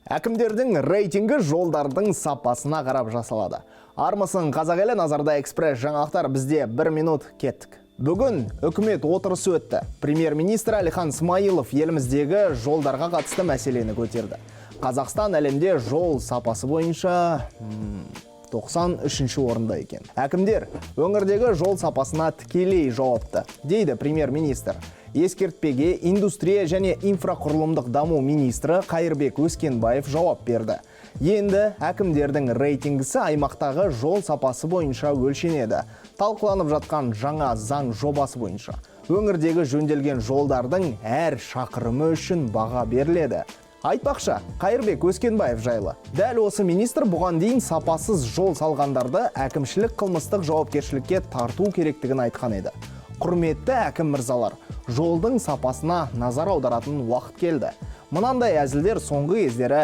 Әкімдердің рейтингі жолдардың сапасына қарап жасалады. Армысың қазақ елі, назарда экспресс жаңалықтар, бізде 1 минут кеттік. Бүгін үкімет отырысы өтті. Премьер-министр Әлихан Смайылов еліміздегі жолдарға қатысты мәселені көтерді. Қазақстан әлемде жол сапасы бойынша 93-ші орында екен. Әкімдер өңірдегі жол сапасына тікелей жауапты, дейді премьер-министр. Ескертпеге индустрия және инфрақұрылымдық даму министрі Қайырбек Өскенбаев жауап берді. Енді әкімдердің рейтингісі аймақтағы жол сапасы бойынша өлшенеді. Талқыланып жатқан жаңа заң жобасы бойынша өңірдегі жөнделген жолдардың әр шақырымы үшін баға беріледі. Айтпақша, Қайырбек Өскенбаев жайлы. Дәл осы министр бұған дейін сапасыз жол салғандарды әкімшілік қылмыстық жауапкершілікке тарту керектігін айтқан еді. Құрметті әкім мырзалар, жолдың сапасына назар аударатын уақыт келді. Мынандай әзілдер соңғы кездері